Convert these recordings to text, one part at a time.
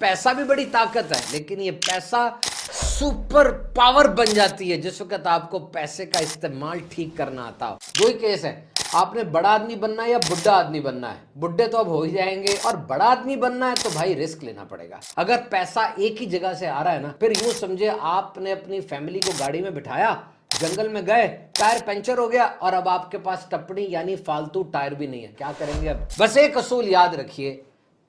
पैसा भी बड़ी ताकत है, लेकिन ये पैसा सुपर पावर बन जाती है जिस वक्त आपको पैसे का इस्तेमाल ठीक करना आता हो। दो ही केस है, आपने बड़ा आदमी बनना है या बुढ़ा आदमी बनना है। बुढ़े तो अब हो ही जाएंगे, और बड़ा आदमी बनना है तो भाई रिस्क लेना पड़ेगा। अगर पैसा एक ही जगह से आ रहा है ना, फिर यूं समझे आपने अपनी फैमिली को गाड़ी में बिठाया, जंगल में गए, टायर पंचर हो गया और अब आपके पास टपनी यानी फालतू टायर भी नहीं है, क्या करेंगे अब। बस एक असूल याद रखिए,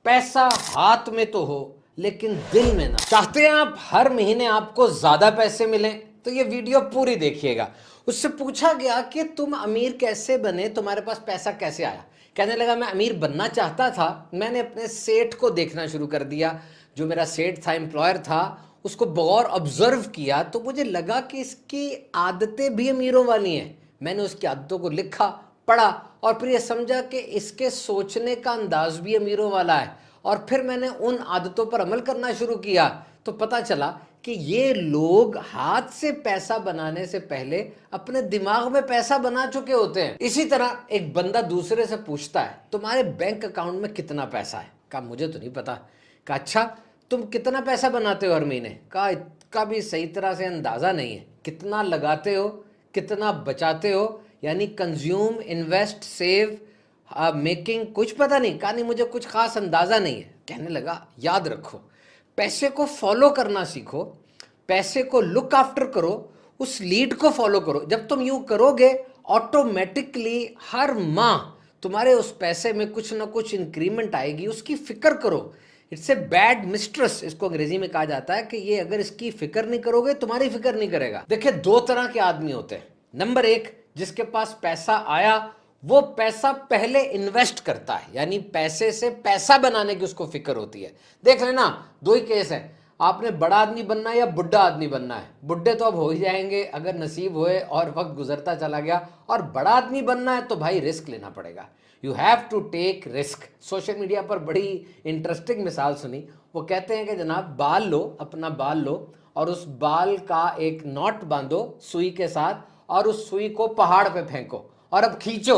पैसा हाथ में तो हो लेकिन दिल में ना। चाहते हैं आप हर महीने आपको ज्यादा पैसे मिले तो ये वीडियो पूरी देखिएगा। उससे पूछा गया कि तुम अमीर कैसे बने, तुम्हारे पास पैसा कैसे आया। कहने लगा मैं अमीर बनना चाहता था, मैंने अपने सेठ को देखना शुरू कर दिया। जो मेरा सेठ था, एम्प्लॉयर था, उसको बगौर ऑब्जर्व किया तो मुझे लगा कि इसकी आदतें भी अमीरों वाली हैं। मैंने उसकी आदतों को लिखा, पढ़ा और फिर यह समझा कि इसके सोचने का अंदाज भी अमीरों वाला है। और फिर मैंने उन आदतों पर अमल करना शुरू किया तो पता चला कि ये लोग हाथ से पैसा बनाने से पहले अपने दिमाग में पैसा बना चुके होते हैं। इसी तरह एक बंदा दूसरे से पूछता है तुम्हारे बैंक अकाउंट में कितना पैसा है। कहा मुझे तो नहीं पता। कहा अच्छा तुम कितना पैसा बनाते हो हर महीने। कहा इसका भी सही तरह से अंदाजा नहीं है। कितना लगाते हो, कितना बचाते हो, यानी कंज्यूम, इन्वेस्ट, सेव, मेकिंग, कुछ पता नहीं। कहा नहीं मुझे कुछ खास अंदाजा नहीं है। कहने लगा याद रखो, पैसे को फॉलो करना सीखो, पैसे को लुक आफ्टर करो, उस लीड को फॉलो करो। जब तुम यूं करोगे ऑटोमेटिकली हर माह तुम्हारे उस पैसे में कुछ ना कुछ इंक्रीमेंट आएगी। उसकी फिक्र करो। इट्स ए बैड मिस्ट्रेस, इसको अंग्रेजी में कहा जाता है कि ये अगर इसकी फिक्र नहीं करोगे तुम्हारी फिक्र नहीं करेगा। देखिए दो तरह के आदमी होते हैं। नंबर एक, जिसके पास पैसा आया वो पैसा पहले इन्वेस्ट करता है, यानी पैसे से पैसा बनाने की उसको फिक्र होती है। देख लेना दो ही केस है, आपने बड़ा आदमी बनना है या बुढ़ा आदमी बनना है। बुढ़े तो अब हो ही जाएंगे अगर नसीब हुए और वक्त गुजरता चला गया, और बड़ा आदमी बनना है तो भाई रिस्क लेना पड़ेगा। You have to take risk. Social media पर बड़ी इंटरेस्टिंग मिसाल सुनी। वो कहते हैं कि जनाब बाल लो, अपना बाल लो और उस बाल का एक नॉट बांधो सुई के साथ और उस सुई को पहाड़ पे फेंको और अब खींचो।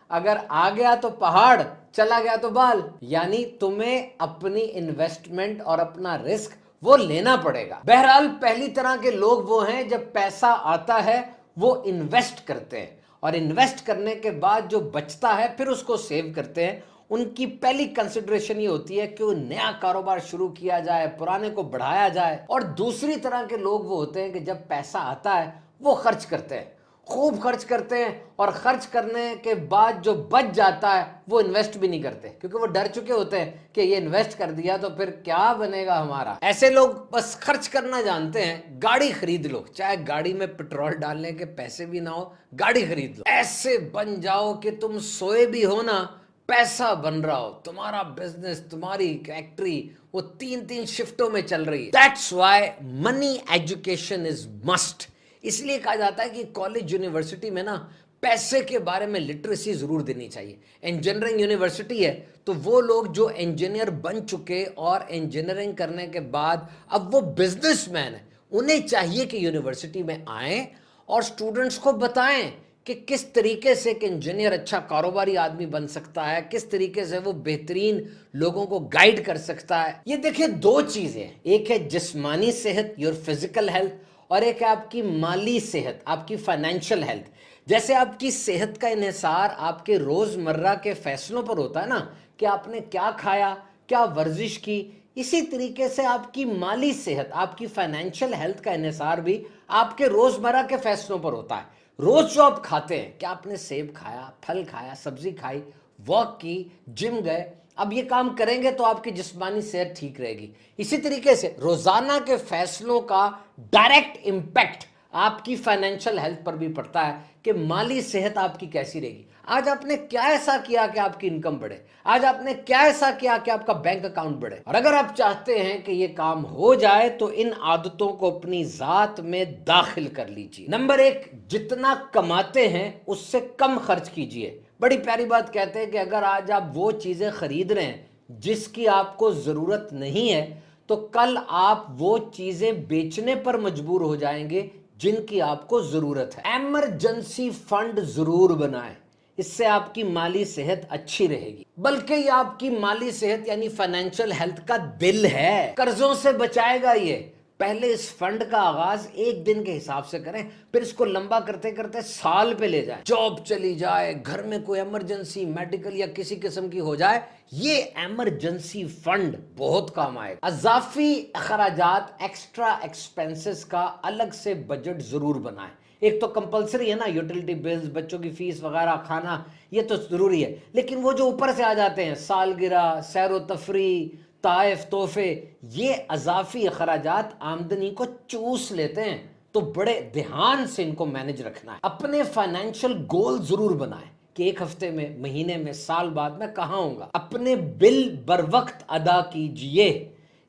अगर आ गया तो पहाड़, चला गया तो बाल। यानी तुम्हें अपनी इन्वेस्टमेंट और अपना रिस्क वो लेना पड़ेगा। बहरहाल पहली तरह के लोग वो हैं जब पैसा आता है वो इन्वेस्ट करते हैं, और इन्वेस्ट करने के बाद जो बचता है फिर उसको सेव करते हैं। उनकी पहली कंसिडरेशन ये होती है कि वो नया कारोबार शुरू किया जाए, पुराने को बढ़ाया जाए। और दूसरी तरह के लोग वो होते हैं कि जब पैसा आता है वो खर्च करते हैं, खूब खर्च करते हैं, और खर्च करने के बाद जो बच जाता है वो इन्वेस्ट भी नहीं करते, क्योंकि वो डर चुके होते हैं कि ये इन्वेस्ट कर दिया तो फिर क्या बनेगा हमारा। ऐसे लोग बस खर्च करना जानते हैं। गाड़ी खरीद लो, चाहे गाड़ी में पेट्रोल डालने के पैसे भी ना हो, गाड़ी खरीद लो। ऐसे बन जाओ कि तुम सोए भी हो ना, पैसा बन रहा हो, तुम्हारा बिजनेस, तुम्हारी फैक्ट्री वो 3-3 शिफ्टों में चल रही है। That's why money education is must. इसलिए कहा जाता है कि कॉलेज यूनिवर्सिटी में ना पैसे के बारे में लिटरेसी जरूर देनी चाहिए। इंजीनियरिंग यूनिवर्सिटी है तो वो लोग जो इंजीनियर बन चुके और इंजीनियरिंग करने के बाद अब वो बिजनेसमैन है, उन्हें चाहिए कि यूनिवर्सिटी में आए और स्टूडेंट्स को बताएं कि किस तरीके से एक इंजीनियर अच्छा कारोबारी आदमी बन सकता है, किस तरीके से वो बेहतरीन लोगों को गाइड कर सकता है। ये देखिए दो चीजें हैं, एक है जिस्मानी सेहत, योर फिजिकल हेल्थ, और एक है आपकी माली सेहत, आपकी फाइनेंशियल हेल्थ। जैसे आपकी सेहत का इन्हिसार आपके रोजमर्रा के फैसलों पर होता है ना, कि आपने क्या खाया, क्या वर्जिश की, इसी तरीके से आपकी माली सेहत, आपकी फाइनेंशियल हेल्थ का इन्हिसार भी आपके रोजमर्रा के फैसलों पर होता है। रोज जो आप खाते हैं, क्या आपने सेब खाया, फल खाया, सब्जी खाई, वॉक की, जिम गए, अब ये काम करेंगे तो आपकी जिस्मानी सेहत ठीक रहेगी। इसी तरीके से रोजाना के फैसलों का डायरेक्ट इंपैक्ट आपकी फाइनेंशियल हेल्थ पर भी पड़ता है कि माली सेहत आपकी कैसी रहेगी। आज आपने क्या ऐसा किया कि आपकी इनकम बढ़े, आज आपने क्या ऐसा किया कि आपका बैंक अकाउंट बढ़े। और अगर आप चाहते हैं कि ये काम हो जाए तो इन आदतों को अपनी जात में दाखिल कर लीजिए। नंबर एक, जितना कमाते हैं उससे कम खर्च कीजिए। बड़ी प्यारी बात कहते हैं कि अगर आज आप वो चीजें खरीद रहे हैं जिसकी आपको जरूरत नहीं है तो कल आप वो चीजें बेचने पर मजबूर हो जाएंगे जिनकी आपको जरूरत है। इमरजेंसी फंड जरूर बनाएं। इससे आपकी माली सेहत अच्छी रहेगी, बल्कि ये आपकी माली सेहत यानी फाइनेंशियल हेल्थ का दिल है। कर्जों से बचाएगा ये। पहले इस फंड का आगाज एक दिन के हिसाब से करें, फिर इसको लंबा करते करते साल पे ले जाएं। जॉब चली जाए, घर में कोई इमरजेंसी मेडिकल या किसी किस्म की हो जाए, ये इमरजेंसी फंड बहुत काम आएगा। अजाफी अखराजात एक्स्ट्रा एक्सपेंसेस का अलग से बजट जरूर बनाएं। एक तो कंपलसरी है ना, यूटिलिटी बिल्स, बच्चों की फीस वगैरह, खाना, ये तो जरूरी है। लेकिन वो जो ऊपर से आ जाते हैं, सालगिरह, सैर तफरी, ताइफ, तोहफे, ये अजाफी अखराजात आमदनी को चूस लेते हैं। तो बड़े ध्यान से इनको मैनेज रखना है। अपने फाइनेंशियल गोल जरूर बनाएं कि एक हफ्ते में, महीने में, साल बाद मैं कहाँ होऊंगा। अपने बिल बर वक्त अदा कीजिए,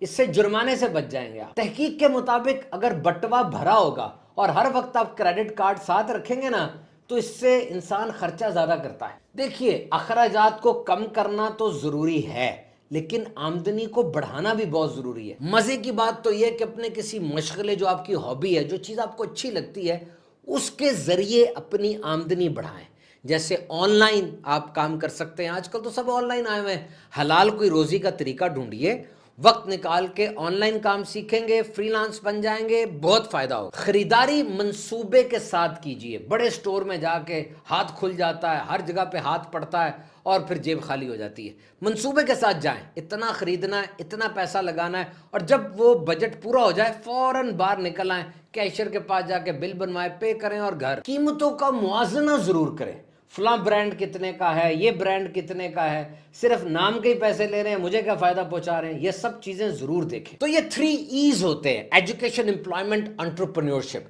इससे जुर्माने से बच जाएंगे आप। तहकीक के मुताबिक अगर बटवा भरा होगा और हर वक्त आप क्रेडिट कार्ड साथ रखेंगे ना, तो इससे इंसान खर्चा ज्यादा करता है। देखिए, अखराजात को कम करना तो जरूरी है, लेकिन आमदनी को बढ़ाना भी बहुत जरूरी है। मजे की बात तो यह कि अपने किसी मशगले, जो आपकी हॉबी है, जो चीज आपको अच्छी लगती है, उसके जरिए अपनी आमदनी बढ़ाएं। जैसे ऑनलाइन आप काम कर सकते हैं, आजकल तो सब ऑनलाइन आए हुए हैं। हलाल कोई रोजी का तरीका ढूंढिए, वक्त निकाल के ऑनलाइन काम सीखेंगे, फ्रीलांस बन जाएंगे, बहुत फायदा होगा। खरीदारी मंसूबे के साथ कीजिए। बड़े स्टोर में जाके हाथ खुल जाता है, हर जगह पे हाथ पड़ता है और फिर जेब खाली हो जाती है। मंसूबे के साथ जाएं, इतना खरीदना है, इतना पैसा लगाना है, और जब वो बजट पूरा हो जाए फौरन बाहर निकल आए, कैशियर के पास जाके बिल बनवाए, पे करें और घर। कीमतों का मुआवजा जरूर करें। फला ब्रांड कितने का है, ये ब्रांड कितने का है, सिर्फ नाम के ही पैसे ले रहे हैं, मुझे क्या फायदा पहुंचा रहे हैं, ये सब चीजें जरूर देखें। तो ये 3 E's होते हैं, एजुकेशन, एम्प्लॉयमेंट, एंटरप्रेन्योरशिप।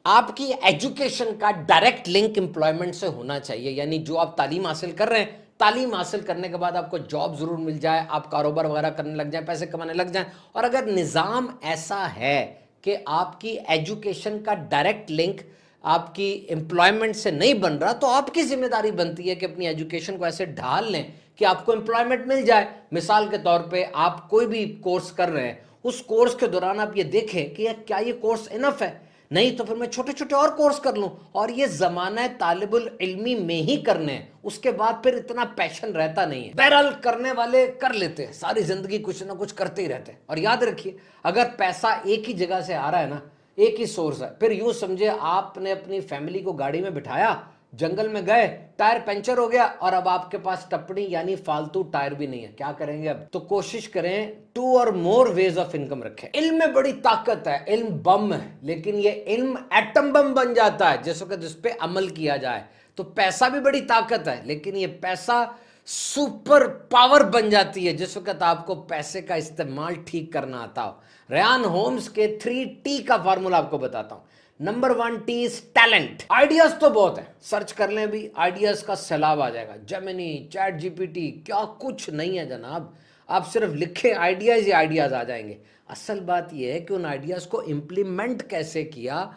आपकी एजुकेशन का डायरेक्ट लिंक एम्प्लॉयमेंट से होना चाहिए, यानी जो आप तालीम हासिल कर रहे हैं, तालीम हासिल करने के बाद आपको जॉब जरूर मिल जाए, आप कारोबार वगैरह करने लग जाए, पैसे कमाने लग जाए। और अगर निज़ाम ऐसा है कि आपकी एजुकेशन का डायरेक्ट लिंक आपकी एम्प्लॉयमेंट से नहीं बन रहा, तो आपकी जिम्मेदारी बनती है कि अपनी एजुकेशन को ऐसे ढाल लें कि आपको एम्प्लॉयमेंट मिल जाए। मिसाल के तौर पे आप कोई भी कोर्स कर रहे हैं, उस कोर्स के दौरान आप ये देखें कि क्या ये कोर्स इनफ है, नहीं तो फिर मैं छोटे छोटे और कोर्स कर लूं। और ये जमाना तालिबुल इल्मी में ही करने हैं, उसके बाद फिर इतना पैशन रहता नहीं है। बहरहाल करने वाले कर लेते हैं, सारी जिंदगी कुछ ना कुछ करते ही रहते हैं। और याद रखिए, अगर पैसा एक ही जगह से आ रहा है ना, एक ही सोर्स है, फिर यूं समझे आपने अपनी फैमिली को गाड़ी में बिठाया, जंगल में गए, टायर पंचर हो गया और अब आपके पास टपनी यानी फालतू टायर भी नहीं है, क्या करेंगे अब? तो कोशिश करें 2 और मोर वेज ऑफ इनकम रखें। इल्म में बड़ी ताकत है, इल्म बम है, लेकिन ये इल्म एटम बम बन जाता है जिस वक्त इस पे अमल किया जाए। तो पैसा भी बड़ी ताकत है, लेकिन ये पैसा सुपर पावर बन जाती है जिस वक्त आपको पैसे का इस्तेमाल ठीक करना आता हो। रेयान होम्स के 3T का फार्मूला आपको बताता हूं। Number 1 T is talent. Ideas तो बहुत है, सर्च कर लें भी, आइडियाज का सैलाब आ जाएगा। जेमिनी, चैट जीपीटी, क्या कुछ नहीं है जनाब। आप सिर्फ लिखें आइडियाज, ही आइडियाज आ जाएंगे। असल बात यह है कि उन आइडियाज को इंप्लीमेंट कैसे किया,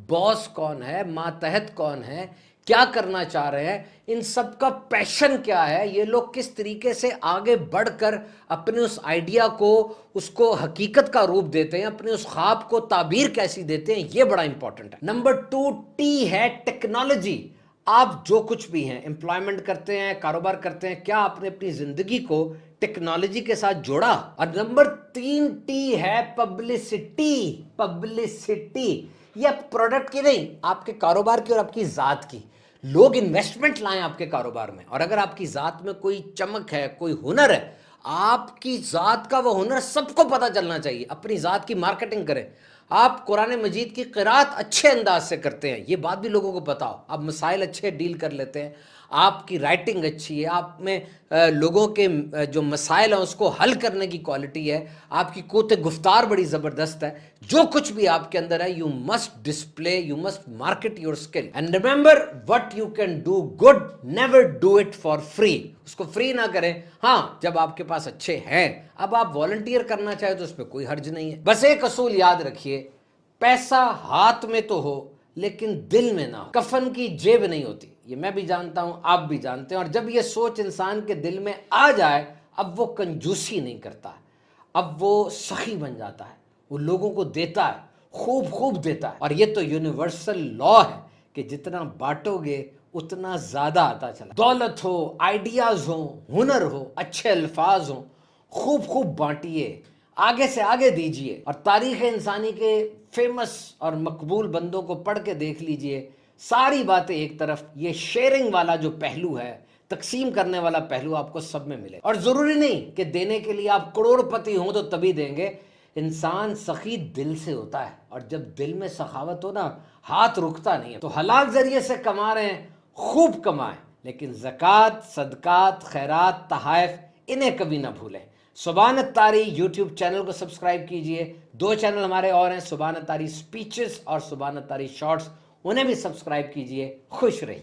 बॉस कौन है, मातहत कौन है, क्या करना चाह रहे हैं, इन सब का पैशन क्या है, ये लोग किस तरीके से आगे बढ़कर अपने उस आइडिया को, उसको हकीकत का रूप देते हैं, अपने उस ख्वाब को ताबीर कैसी देते हैं, ये बड़ा इंपॉर्टेंट है। नंबर 2 T है टेक्नोलॉजी। आप जो कुछ भी हैं, एम्प्लॉयमेंट करते हैं, कारोबार करते हैं, क्या आपने अपनी जिंदगी को टेक्नोलॉजी के साथ जोड़ा? और नंबर 3 T है पब्लिसिटी। पब्लिसिटी ये प्रोडक्ट की नहीं, आपके कारोबार की और आपकी जात की। लोग इन्वेस्टमेंट लाएं आपके कारोबार में, और अगर आपकी जात में कोई चमक है, कोई हुनर है, आपकी जात का वो हुनर सबको पता चलना चाहिए। अपनी जात की मार्केटिंग करें। आप कुरान मजीद की क़िरात अच्छे अंदाज से करते हैं, ये बात भी लोगों को पता हो। आप मसाइल अच्छे डील कर लेते हैं, आपकी राइटिंग अच्छी है, आप में लोगों के जो मसाइल हैं उसको हल करने की क्वालिटी है, आपकी क़ुव्वत गुफ्तार बड़ी ज़बरदस्त है। जो कुछ भी आपके अंदर है, you must display, you must market your skill. And remember, what you can do good, never do it for free. उसको फ्री ना करें। हाँ, जब आपके पास अच्छे हैं, अब आप वॉलंटियर करना चाहे तो उसमें कोई हर्ज नहीं है। बस एक असूल याद रखिए, पैसा हाथ में तो हो लेकिन दिल में ना हो। कफन की जेब नहीं होती, ये मैं भी जानता हूं, आप भी जानते हैं। और जब ये सोच इंसान के दिल में आ जाए, अब वो कंजूसी नहीं करता है, अब वो सखी बन जाता है, वो लोगों को देता है, खूब खूब देता है। और ये तो यूनिवर्सल लॉ है कि जितना बांटोगे उतना ज्यादा आता चला। दौलत हो, आइडियाज हो, हुनर हो, अच्छे अल्फाज हो, खूब खूब बांटिए, आगे से आगे दीजिए। और तारीख इंसानी के फेमस और मकबूल बंदों को पढ़ के देख लीजिए, सारी बातें एक तरफ, ये शेयरिंग वाला जो पहलू है, तकसीम करने वाला पहलू आपको सब में मिले। और जरूरी नहीं कि देने के लिए आप करोड़पति हो तो तभी देंगे। इंसान सखी दिल से होता है, और जब दिल में सखावत हो ना, हाथ रुकता नहीं है। तो हलाल जरिए से कमा रहे हैं, खूब कमाएं, लेकिन ज़कात, सदकात, खैरात, तहाइफ, इन्हें कभी ना भूलें। सुभान तारी यूट्यूब चैनल को सब्सक्राइब कीजिए। 2 चैनल हमारे और हैं, सुभान तारी स्पीचेस और सुभान तारी शॉर्ट्स, उन्हें भी सब्सक्राइब कीजिए। खुश रहिए।